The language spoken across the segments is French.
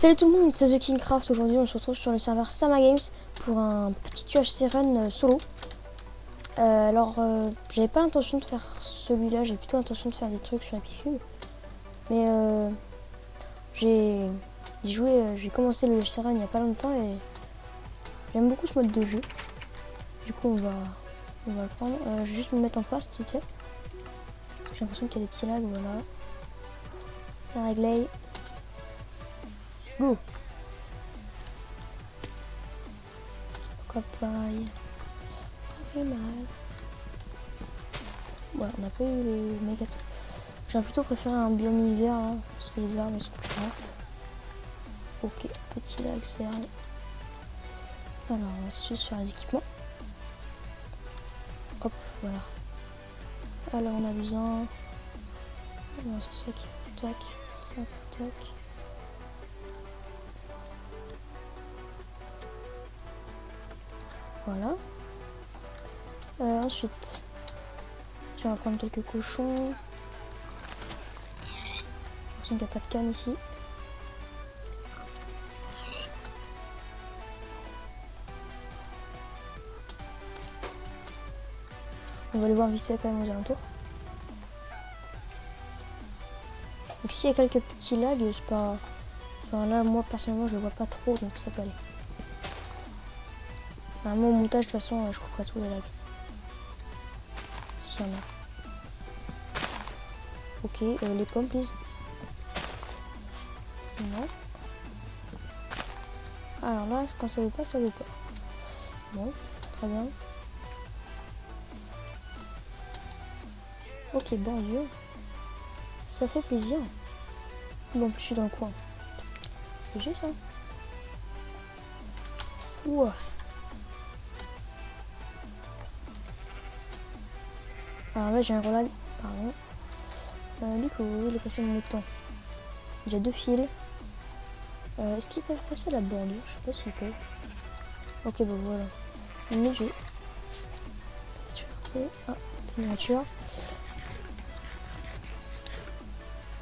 Salut tout le monde, c'est The Kingcraft. Aujourd'hui on se retrouve sur le serveur Sama Games pour un petit UHC run solo. J'avais pas l'intention de faire celui-là, j'ai plutôt l'intention de faire des trucs sur Epicube. Mais j'ai commencé le UHC run il y a pas longtemps et j'aime beaucoup ce mode de jeu. Du coup on va le prendre. Je vais juste me mettre en face, tu sais. Parce que j'ai l'impression qu'il y a des petits lags, voilà. C'est réglé. Go! Pourquoi pareil? Ça fait mal. Ouais, on n'a pas eu le méga. J'aurais plutôt préféré un biome hiver hein, parce que les armes elles sont plus rares. Ok, petit lag, c'est rien. Alors, on va tout de suite sur les équipements. Hop, voilà. Alors, on a besoin. Non, c'est ça qui. Tac, tac, tac. Voilà. Ensuite, je vais prendre quelques cochons. Il n'y a pas de canne ici. On va aller voir vite fait quand même aux alentours. Donc s'il y a quelques petits lags, c'est pas... Enfin là, moi personnellement, je le vois pas trop, donc ça peut aller. Enfin, moi au montage, de toute façon, je couperai tous les lags. S'il y en a. Ok, les pommes, please. Non. Alors là, quand ça veut pas, ça veut pas. Bon, très bien. Ok, bon Dieu. Ça fait plaisir. Bon, en plus, je suis dans le coin. C'est juste ça. Ouah. Alors là, j'ai un relag. Pardon. Du coup, il est passé mon temps. J'ai 2 fils. Est-ce qu'ils peuvent passer la bordure? Je sais pas s'ils peuvent. Ok, bon voilà. Mais j'ai... Ah, miniature.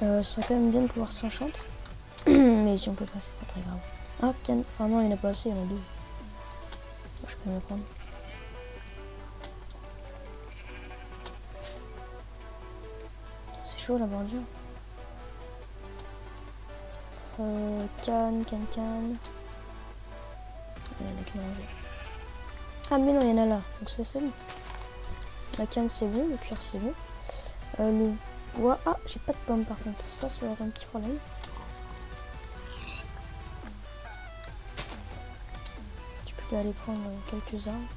Ce serait quand même bien de pouvoir s'enchanter. Mais si on peut pas, c'est pas très grave. Ah, canne. Ah non, il n'y en a pas assez, il y en a 2. Je peux me prendre. C'est chaud la bordure. Canne. Il y en a qui mangent. Ah mais non, il y en a là. Donc ça c'est bon. La canne c'est bon, le cuir c'est bon. Le bois... Ah, j'ai pas de pommes par contre. Ça va être un petit problème. Tu peux aller prendre quelques arbres.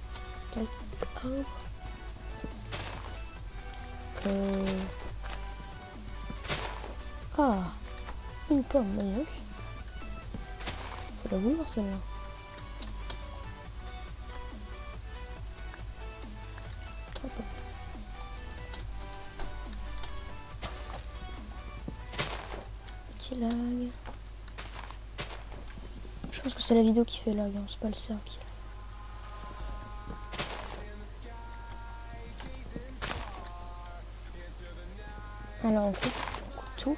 Ah, une pomme, magnifique. Faut la vouloir celle-là. Petit lag. Je pense que c'est la vidéo qui fait lag, hein, c'est pas le serveur qui. Alors on coupe tout.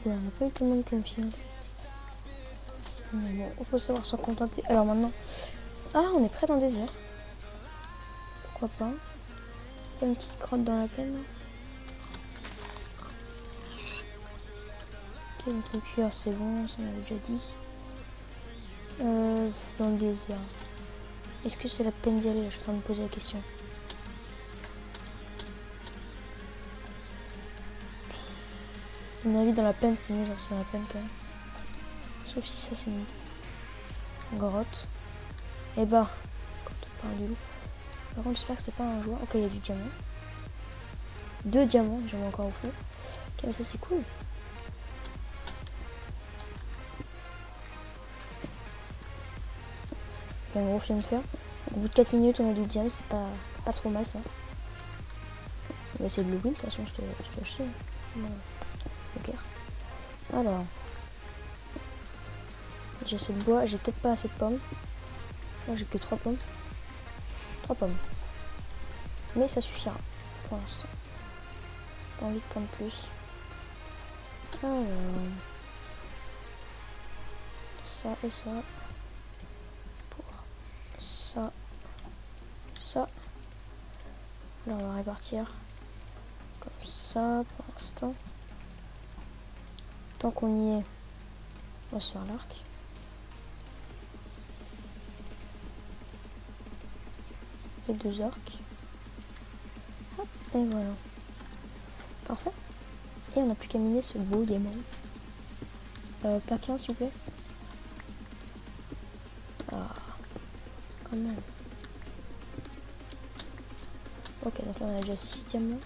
Ouais, on n'a pas eu tout le monde comme film. Mais bon, il faut savoir s'en contenter. Alors maintenant. Ah, on est près d'un désert. Pourquoi pas. Une petite grotte dans la plaine. Ok, donc le cuir c'est bon, ça on avait déjà dit. Dans le désert. Est-ce que c'est la peine d'y aller? Je suis en train de me poser la question. À mon avis, dans la plaine, c'est mieux, c'est dans la plaine quand même. Sauf si ça, c'est une grotte. Et bah, quand on parle du loup. Par contre, j'espère que c'est pas un joueur. Ok, il y a du diamant. 2 diamants, j'en ai encore au fond. Ok, mais ça, c'est cool. Il y a un gros film de fer. Au bout de 4 minutes, on a du diamant, c'est pas trop mal ça. On va essayer de le build, de toute façon, je te chie. Voilà. Ok. Alors. J'ai assez de bois, j'ai peut-être pas assez de pommes. Là, j'ai que 3 pommes. 3 pommes. Mais ça suffira pour l'instant. Pas envie de prendre plus. Alors, ça et ça. Pour ça. Ça. Là, on va répartir comme ça pour l'instant. Tant qu'on y est, on va se faire l'arc. Les 2 arcs. Et voilà. Parfait. Et on n'a plus qu'à miner ce beau diamant. Pas qu'un, s'il vous plaît. Ah, quand même. Ok, donc là on a déjà 6 diamants.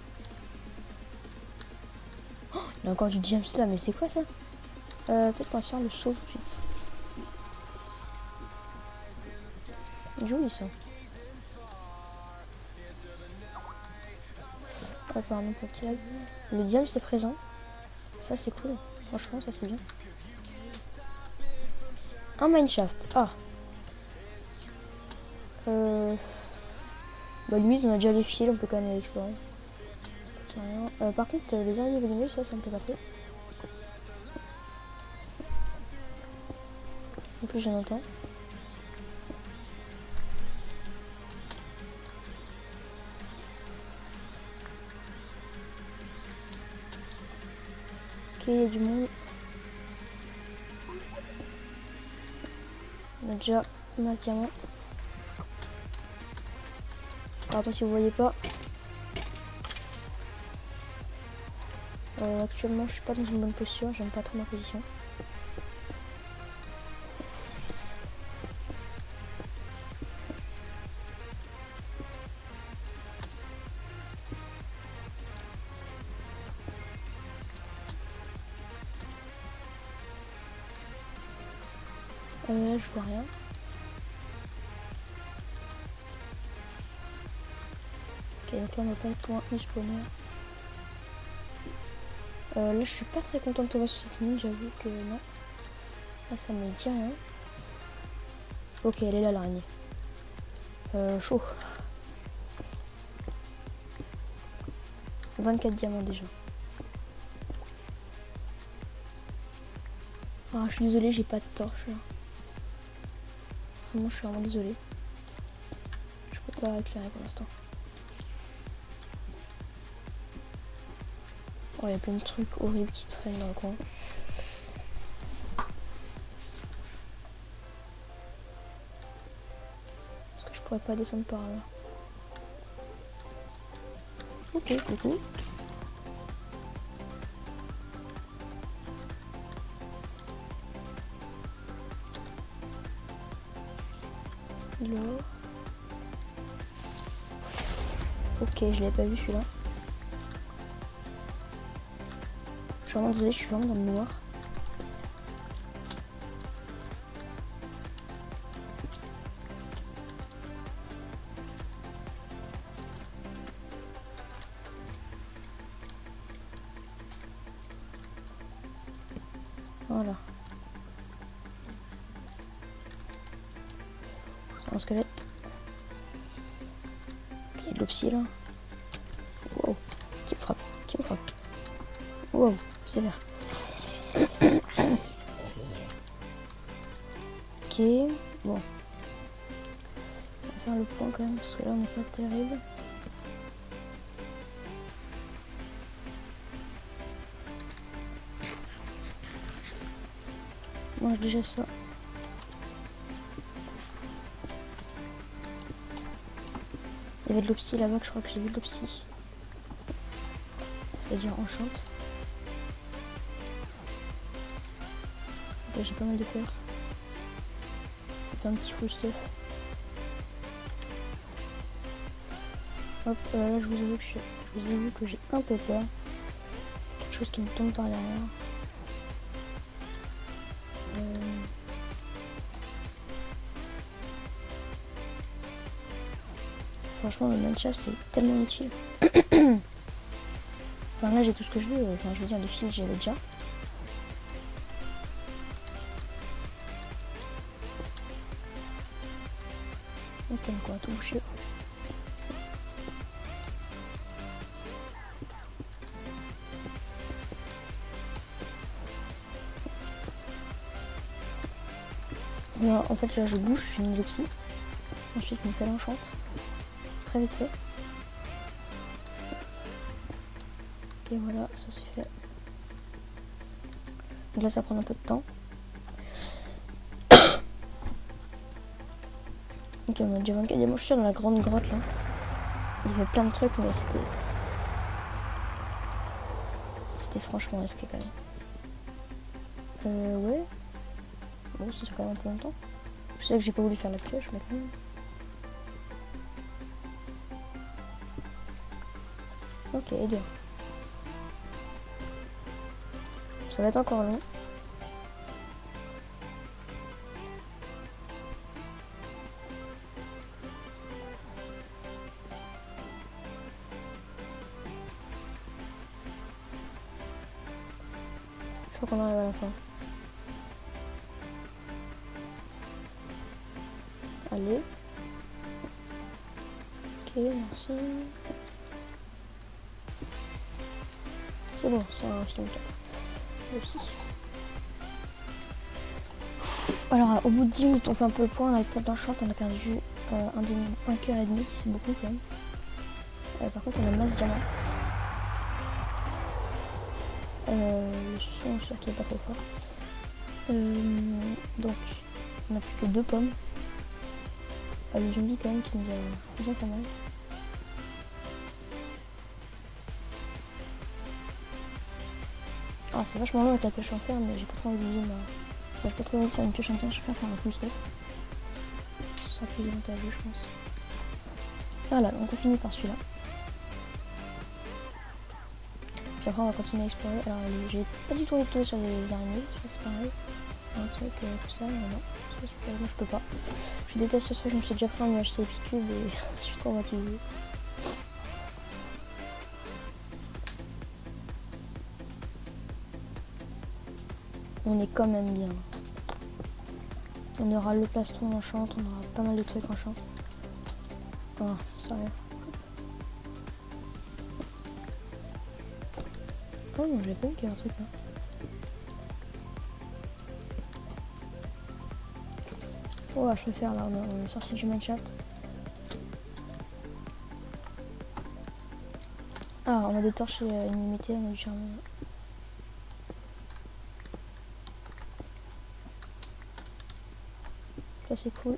Oh, il y a encore du gems là, mais c'est quoi ça? Peut-être qu'on va se faire le saut tout de suite. Joli ça. Apparemment pas de lag. Le diamant c'est présent. Ça c'est cool. Franchement ça c'est bien. Un mineshaft. Ah. Bah lui on a déjà les fils, on peut quand même l'explorer. Par contre les araignées venimeuses ça me plaît pas trop. En plus j'en entends. Ok, il y a du monde. On a déjà masse diamant. Pardon si vous voyez pas. Actuellement je suis pas dans une bonne posture, j'aime pas trop ma position. Là je vois rien. Ok, donc là on va pas être loin du spawner. Là je suis pas très content de tomber sur cette mine, j'avoue que non. Là ça me dit rien. Ok, elle est là l'araignée. Chaud. 24 diamants déjà. Ah je suis désolée, j'ai pas de torche là. Vraiment je suis vraiment désolée. Je peux pas éclairer pour l'instant. Oh, il y a plein de trucs horribles qui traînent dans le coin. Est-ce que je pourrais pas descendre par là? Ok, coucou. L'or. Ok, je l'ai pas vu celui-là. Je suis vraiment désolée, je suis vraiment dans le noir. Voilà. C'est un squelette. Ok, de l'opsie là. Wow, qui me frappe, qui me frappe. Wow, sévère. Ok, bon. On va faire le point quand même parce que là on n'est pas terrible. Je mange déjà ça. Il y avait de l'opsie là-bas, je crois que j'ai vu de l'opsie. Ça veut dire enchante. Ok, j'ai pas mal de peur. Un petit full stuff. Hop, là je vous avoue que j'ai un peu peur. Quelque chose qui me tombe par derrière. Franchement le mineshaft c'est tellement utile. Enfin là j'ai tout ce que je veux. Enfin, je veux dire les fils j'avais déjà. Comme quoi, tout bouché. Bien, en fait là je bouge, j'ai une autopsie. Ensuite je me fais l'enchante. Très vite fait. Et voilà, ça c'est fait. Donc là ça prend un peu de temps. Ok, on a déjà 24 diamants. Je suis dans la grande grotte là. Il y avait plein de trucs, mais c'était franchement risqué quand même. Ouais. Bon, ça fait quand même un peu longtemps. Je sais que j'ai pas voulu faire la pioche, mais quand même. Ok, dur. Ça va être encore long. Je crois qu'on arrive à la fin. Allez. Ok, merci. C'est bon, c'est un film 4. Aussi. Alors, au bout de 10 minutes, on fait un peu le point. On a été d'enchant, on a perdu un cœur et demi. C'est beaucoup quand même. Par contre, on a masse diamant. Le son, je sais qu'il est pas trop fort. Donc, on n'a plus que 2 pommes. Le zombie quand même qui nous a bien pas mal. Ah, c'est vachement long avec la pioche en fer, mais j'ai pas trop envie de j'ai pas trop envie de faire une pioche en fer, je préfère faire un full stuff. Ce sera plus avantageux, je pense. Voilà, donc on finit par celui-là. Puis après, on va continuer à explorer. Alors, j'ai pas du tout envie de tourner sur les araignées, c'est pareil. Un truc, tout ça, mais non. Moi, je peux pas. Je déteste ce truc, je me suis déjà pris un UHC épicule et je suis traumatisée. On est quand même bien. On aura le plastron en chante, on aura pas mal de trucs en chante. Ah, sérieux. Oh non, j'ai pas vu qu'il y avait un truc là. Oh, je peux faire là, on est sorti du Mineshaft. Ah, on a des torches illimitées, on a du charbon. Ça c'est cool.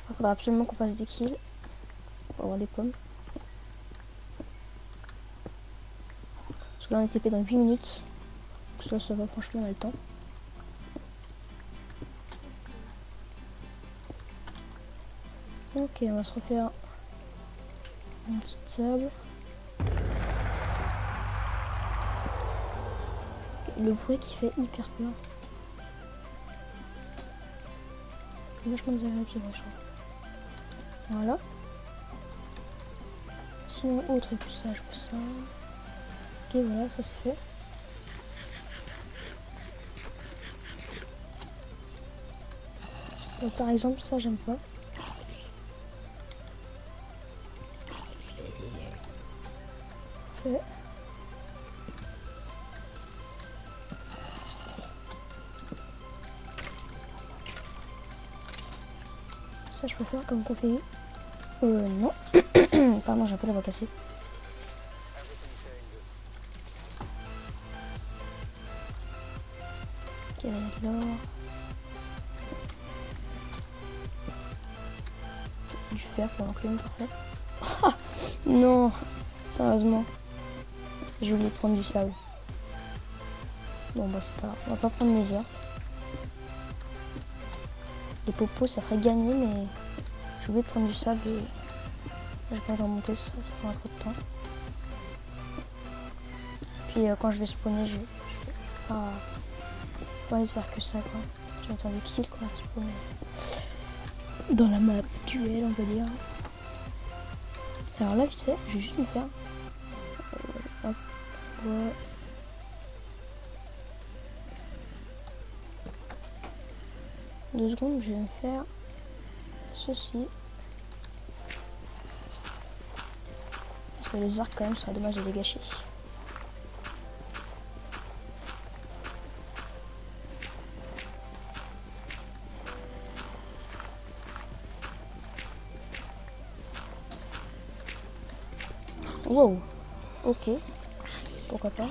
Il faudra absolument qu'on fasse des kills pour avoir des pommes. Parce que là on est TP dans 8 minutes. Donc ça va, franchement on a le temps. Ok, on va se refaire une petite sable. Le bruit qui fait hyper peur. C'est vachement désagréable ce bruit, je trouve. Voilà. Sinon, autre que ça, je veux ça. Ok, voilà, ça c'est fait. Donc, par exemple, ça j'aime pas. Fait. Ça je peux faire comme config. Non. Pardon, j'ai un peu la voix cassée. Ok, là. Du fer pour l'enclume, parfait. Non, sérieusement. J'ai oublié de prendre du sable. Bon bah c'est pas grave, on va pas prendre mes heures. Les popos ça ferait gagner, mais j'ai oublié de prendre du sable et je vais pas en remonter, ça prendra trop de temps. Puis quand je vais spawner, je vais pas envie de faire que ça quoi. Je vais faire des kills quoi, spawner dans la map duel on va dire. Alors là vite fait, je vais juste me faire hop, ouais. Deux secondes, je vais me faire ceci. Parce Et les arcs quand même, ça serait dommage de les gâcher. Wow, ok, pourquoi pas.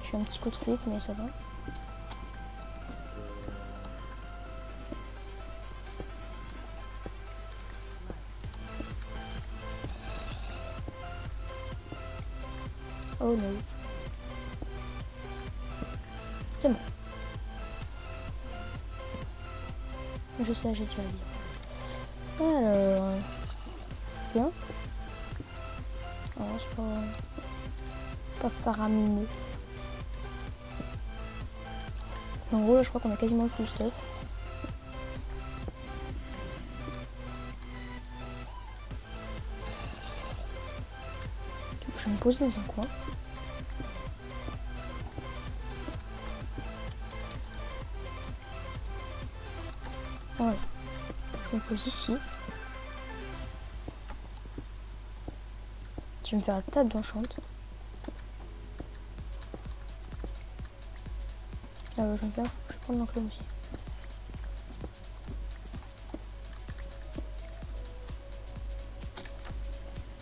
J'ai un petit coup de flip, mais ça va. Oh non. C'est bon. Je sais, j'ai déjà dit. Alors... Bien. Alors, c'est pas faramineux. En gros, là, je crois qu'on a quasiment tout le stuff. Je vais me poser dans un coin. Voilà. Je me pose ici. Je vais me faire la table d'enchante. Ah ouais, je vais prendre l'enclume aussi.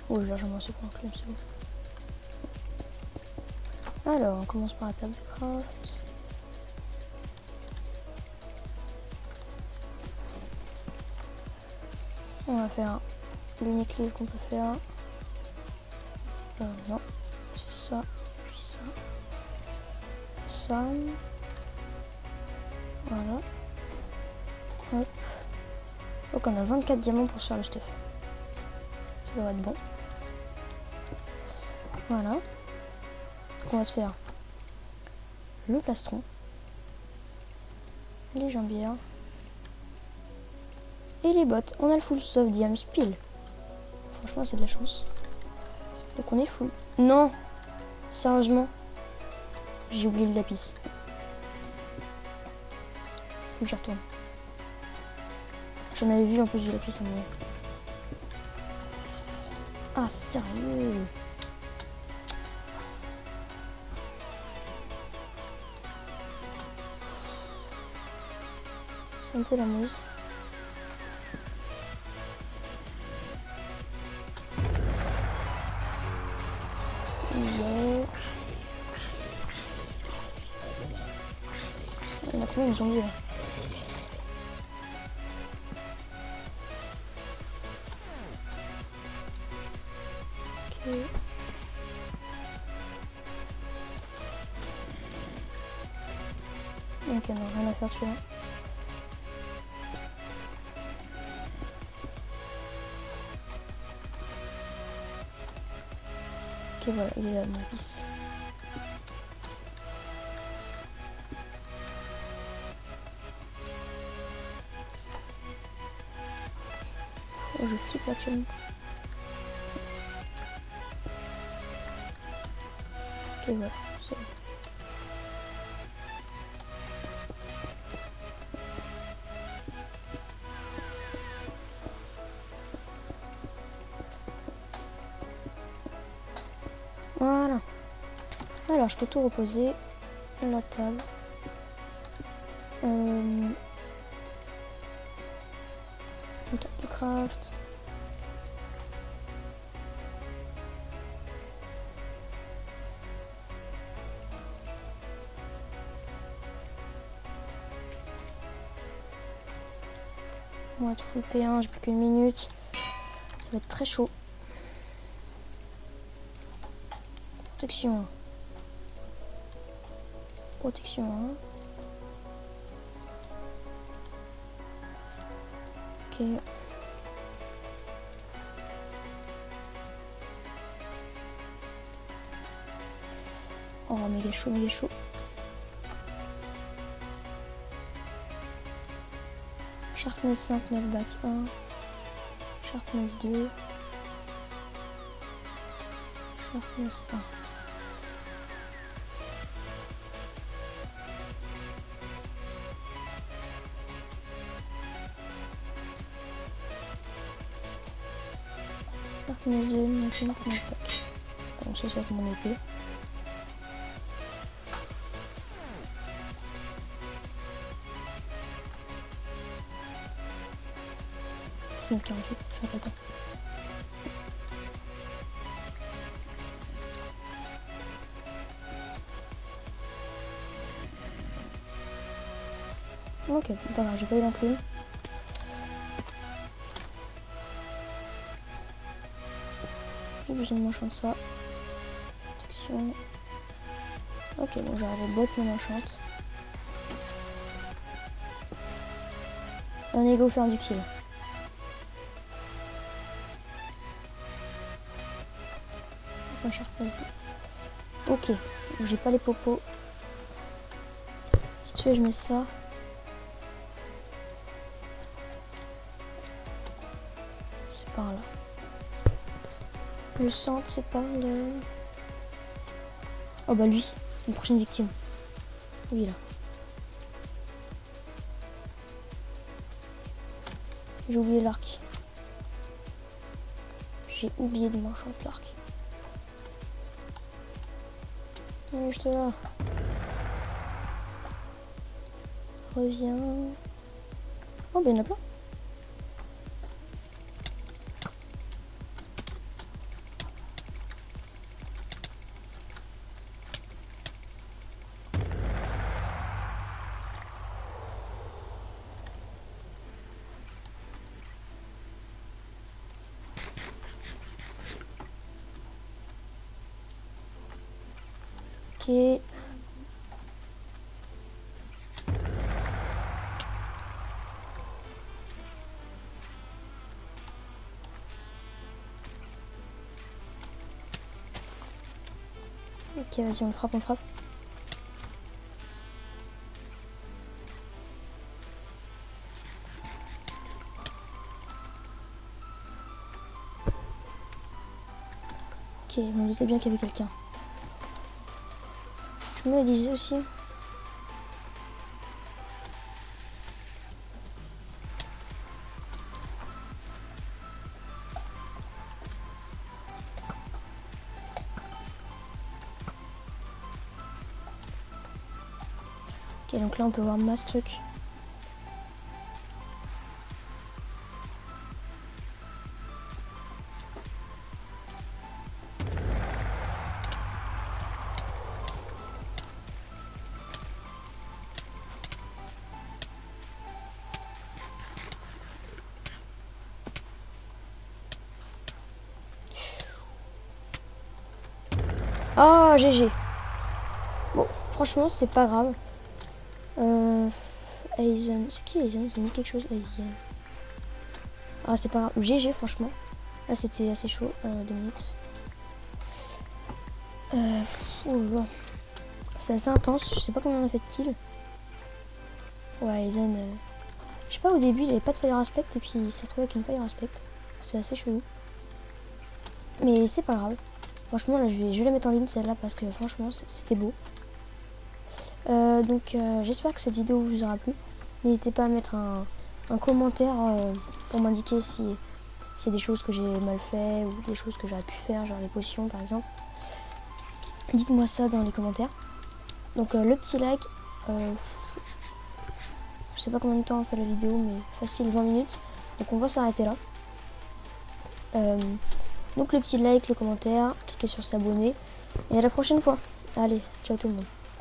Oh, j'ai largement assez pour l'enclume, c'est bon. Alors, on commence par la table de craft. On va faire l'unique livre qu'on peut faire. Non, c'est ça, puis ça. Ça. Voilà. Hop. Donc on a 24 diamants pour se faire le stuff. Ça doit être bon. Voilà. Donc on va se faire le plastron, les jambières et les bottes. On a le full soft diams pile. Franchement, c'est de la chance. Donc on est full. Non, sérieusement, j'ai oublié le lapis. Faut que j'y retourne. J'en avais vu en plus du lapis à un moment. Ah, sérieux? C'est un peu la mouise. Yeah. Il y en a combien de zombies là? Ok. Ok, non, rien à faire celui-là. Ok, voilà, il est là, mon lapis. Oh, je flippe actuellement. Ok, voilà, c'est bon. Voilà. Alors, je peux tout reposer. La table. Une table de craft. On va être full P1, j'ai plus qu'une minute. Ça va être très chaud. Protection. Protection. Ok. Oh, méga chaud, méga chaud. Sharpness 5, 9 back 1. Sharpness 2. Sharpness 1. Shark Muzzle, Knocking, Knockback. Donc ça c'est mon épée. C'est 48, j'ai pas le temps. Ok, pas grave, j'ai pas eu l'enclume. J'ai besoin de m'enchanter ça. Protection. Ok, bon j'arrive à boîte mon enchante. On est go faire du kill. Ok, j'ai pas les popos. Si tu veux, je mets ça. C'est par là. Le centre, c'est par le... Oh bah lui, une prochaine victime. Lui là. J'ai oublié l'arc. J'ai oublié de m'enchanter l'arc. Ouais, je te là. Reviens. Oh, ben il y en a plein. Ok. Ok, vas-y, on le frappe, on le frappe. Ok, je me doutais bien qu'il y avait quelqu'un. Je me disais aussi. Ok, donc là on peut voir masse truc. Oh, GG. Bon, franchement, c'est pas grave. Aizen. C'est qui Aizen? Ça me dit quelque chose, Aizen. Ah, c'est pas grave. GG, franchement. Là, c'était assez chaud. 2 minutes. Oh, c'est assez intense. Je sais pas combien on a fait de kills. Ouais, Aizen. Je sais pas, au début, il avait pas de fire aspect. Et puis, il s'est retrouvé avec une fire aspect. C'est assez chelou. Mais c'est pas grave. Franchement, là, je vais la mettre en ligne celle-là parce que franchement, c'était beau. Donc, j'espère que cette vidéo vous aura plu. N'hésitez pas à mettre un commentaire pour m'indiquer si c'est des choses que j'ai mal fait ou des choses que j'aurais pu faire, genre les potions par exemple. Dites-moi ça dans les commentaires. Donc, le petit like. Je sais pas combien de temps on fait la vidéo, mais facile 20 minutes. Donc, on va s'arrêter là. Donc le petit like, le commentaire, cliquez sur s'abonner et à la prochaine fois. Allez, ciao tout le monde.